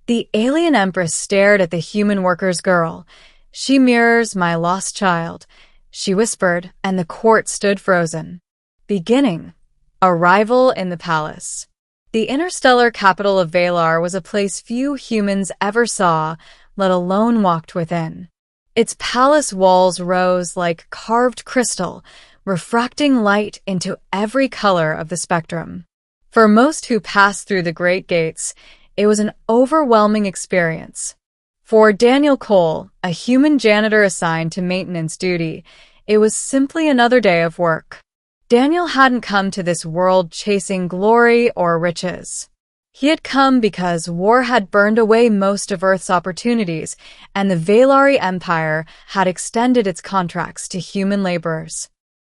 The alien Empress stared at the human worker's girl. "She mirrors my lost child," she whispered, and the court stood frozen. Beginning. Arrival in the palace. The interstellar capital of Valar was a place few humans ever saw, let alone walked within. Its palace walls rose like carved crystal, refracting light into every color of the spectrum. For most who passed through the great gates, it was an overwhelming experience. For Daniel Cole, a human janitor assigned to maintenance duty, it was simply another day of work. Daniel hadn't come to this world chasing glory or riches. He had come because war had burned away most of Earth's opportunities, and the Valari Empire had extended its contracts to human laborers.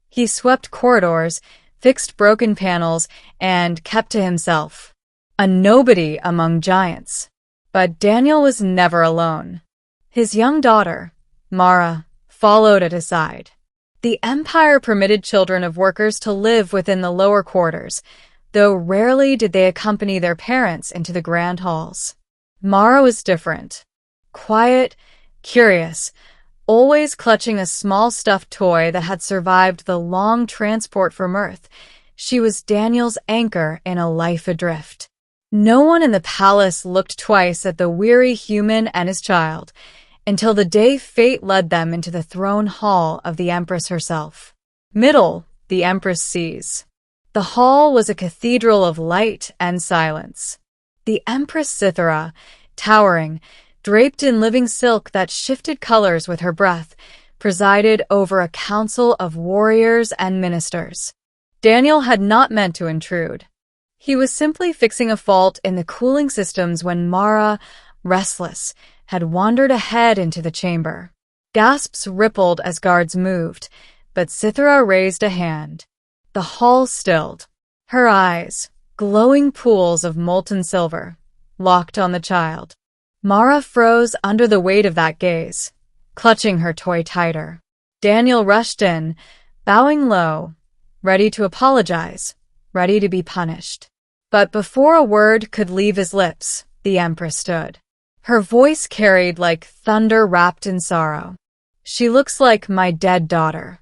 He swept corridors, fixed broken panels, and kept to himself. A nobody among giants. But Daniel was never alone. His young daughter, Mara, followed at his side. The Empire permitted children of workers to live within the lower quarters, though rarely did they accompany their parents into the grand halls. Mara was different. Quiet, curious, always clutching a small stuffed toy that had survived the long transport from Earth. She was Daniel's anchor in a life adrift. No one in the palace looked twice at the weary human and his child, until the day fate led them into the throne hall of the Empress herself. Middle, the Empress sees. The hall was a cathedral of light and silence. The Empress Cythera, towering, draped in living silk that shifted colors with her breath, presided over a council of warriors and ministers. Daniel had not meant to intrude. He was simply fixing a fault in the cooling systems when Mara, restless, had wandered ahead into the chamber. Gasps rippled as guards moved, but Cythera raised a hand. The hall stilled. Her eyes, glowing pools of molten silver, locked on the child. Mara froze under the weight of that gaze, clutching her toy tighter. Daniel rushed in, bowing low, ready to apologize, ready to be punished. But before a word could leave his lips, the Empress stood. Her voice carried like thunder wrapped in sorrow. "She looks like my dead daughter."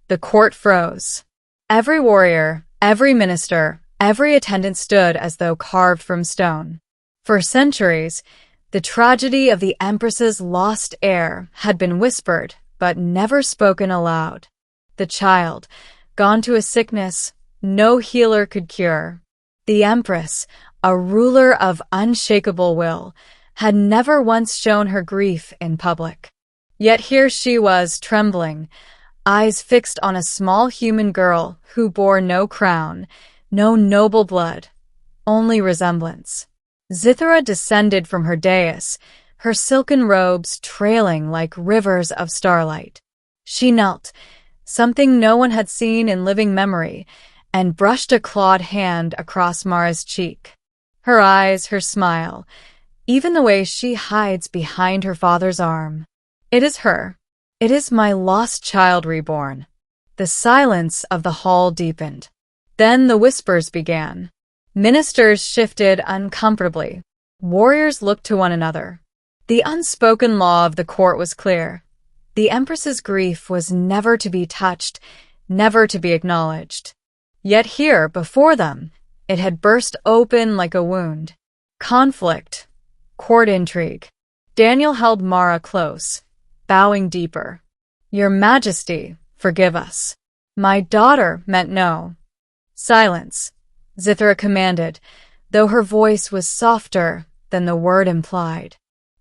The court froze. Every warrior, every minister, every attendant stood as though carved from stone. For centuries, the tragedy of the Empress's lost heir had been whispered, but never spoken aloud. The child, gone to a sickness no healer could cure. The Empress, a ruler of unshakable will, had never once shown her grief in public. Yet here she was, trembling, eyes fixed on a small human girl who bore no crown, no noble blood, only resemblance. Cythera descended from her dais, her silken robes trailing like rivers of starlight. She knelt, something no one had seen in living memory, and brushed a clawed hand across Mara's cheek. Her eyes, her smile, even the way she hides behind her father's arm. It is her. It is my lost child reborn. The silence of the hall deepened. Then the whispers began. Ministers shifted uncomfortably. Warriors looked to one another. The unspoken law of the court was clear. The Empress's grief was never to be touched, never to be acknowledged. Yet here, before them, it had burst open like a wound. Conflict. Court intrigue. Daniel held Mara close, bowing deeper. "Your Majesty, forgive us." "My daughter" meant no. "Silence," Cythera commanded, though her voice was softer than the word implied.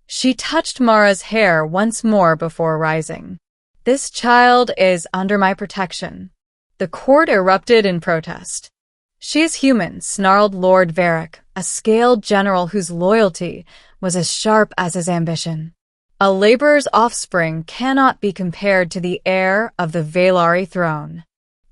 She touched Mara's hair once more before rising. "This child is under my protection." The court erupted in protest. "She is human," snarled Lord Varric, a scaled general whose loyalty was as sharp as his ambition. "A laborer's offspring cannot be compared to the heir of the Valari throne."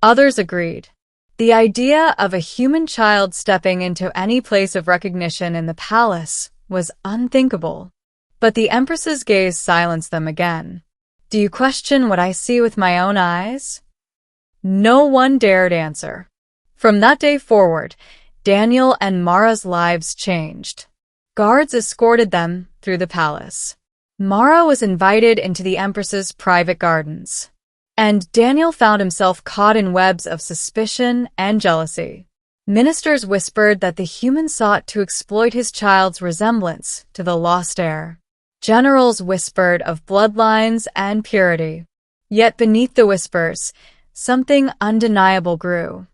Others agreed. The idea of a human child stepping into any place of recognition in the palace was unthinkable. But the Empress's gaze silenced them again. "Do you question what I see with my own eyes?" No one dared answer. From that day forward, Daniel and Mara's lives changed. Guards escorted them through the palace. Mara was invited into the Empress's private gardens. And Daniel found himself caught in webs of suspicion and jealousy. Ministers whispered that the human sought to exploit his child's resemblance to the lost heir. Generals whispered of bloodlines and purity. Yet beneath the whispers, something undeniable grew.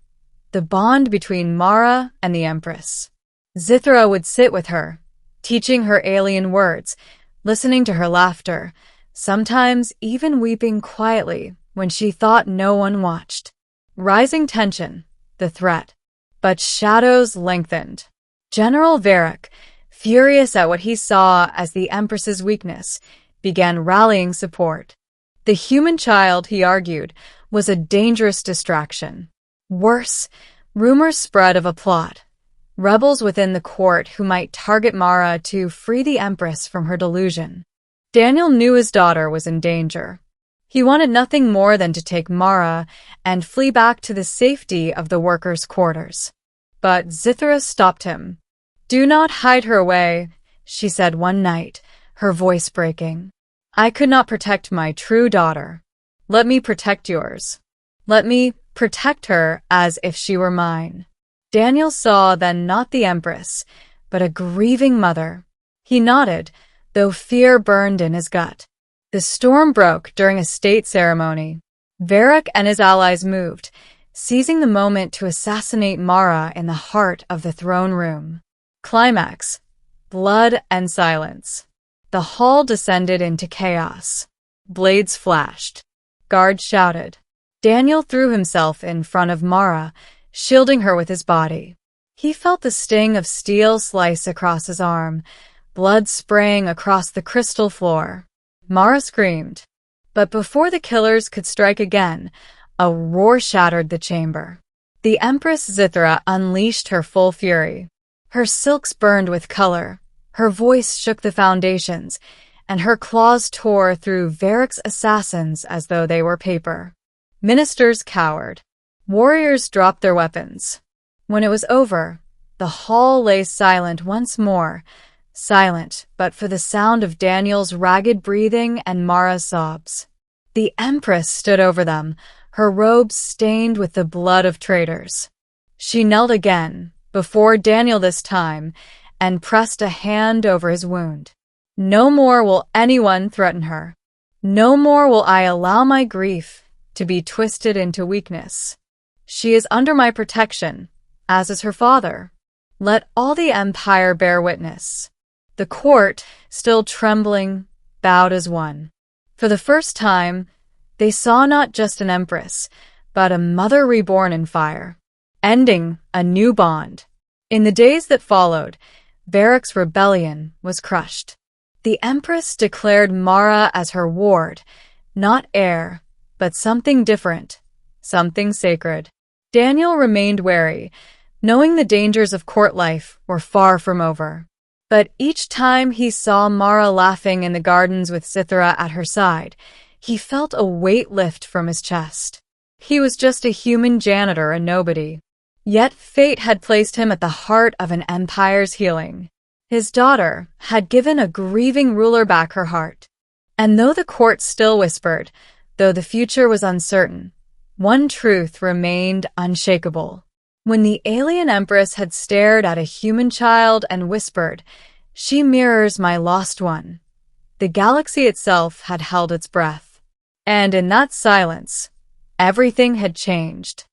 The bond between Mara and the Empress. Zithra would sit with her, teaching her alien words, listening to her laughter, sometimes even weeping quietly when she thought no one watched. Rising tension, the threat. But shadows lengthened. General Varric, furious at what he saw as the Empress's weakness, began rallying support. The human child, he argued, was a dangerous distraction. Worse, rumors spread of a plot. Rebels within the court who might target Mara to free the Empress from her delusion. Daniel knew his daughter was in danger. He wanted nothing more than to take Mara and flee back to the safety of the workers' quarters. But Zithra stopped him. "Do not hide her away," she said one night, her voice breaking. "I could not protect my true daughter. Let me protect yours. Let me protect her as if she were mine." Daniel saw then not the Empress, but a grieving mother. He nodded, though fear burned in his gut. The storm broke during a state ceremony. Varric and his allies moved, seizing the moment to assassinate Mara in the heart of the throne room. Climax: blood and silence. The hall descended into chaos. Blades flashed. Guards shouted. Daniel threw himself in front of Mara, shielding her with his body. He felt the sting of steel slice across his arm, blood spraying across the crystal floor. Mara screamed. But before the killers could strike again, a roar shattered the chamber. The Empress Zithra unleashed her full fury. Her silks burned with color, her voice shook the foundations, and her claws tore through Varric's assassins as though they were paper. Ministers cowered. Warriors dropped their weapons. When it was over, the hall lay silent once more, silent but for the sound of Daniel's ragged breathing and Mara's sobs. The Empress stood over them, her robes stained with the blood of traitors. She knelt again, before Daniel this time, and pressed a hand over his wound. "No more will anyone threaten her. No more will I allow my grief to be twisted into weakness. She is under my protection, as is her father. Let all the empire bear witness." The court, still trembling, bowed as one. For the first time, they saw not just an empress, but a mother reborn in fire, ending a new bond. In the days that followed, Varric's rebellion was crushed. The Empress declared Mara as her ward, not heir, but something different, something sacred. Daniel remained wary, knowing the dangers of court life were far from over. But each time he saw Mara laughing in the gardens with Zithra at her side, he felt a weight lift from his chest. He was just a human janitor, a nobody. Yet fate had placed him at the heart of an empire's healing. His daughter had given a grieving ruler back her heart. And though the court still whispered, though the future was uncertain, one truth remained unshakable. When the alien empress had stared at a human child and whispered, "She mirrors my lost one," the galaxy itself had held its breath. And in that silence, everything had changed.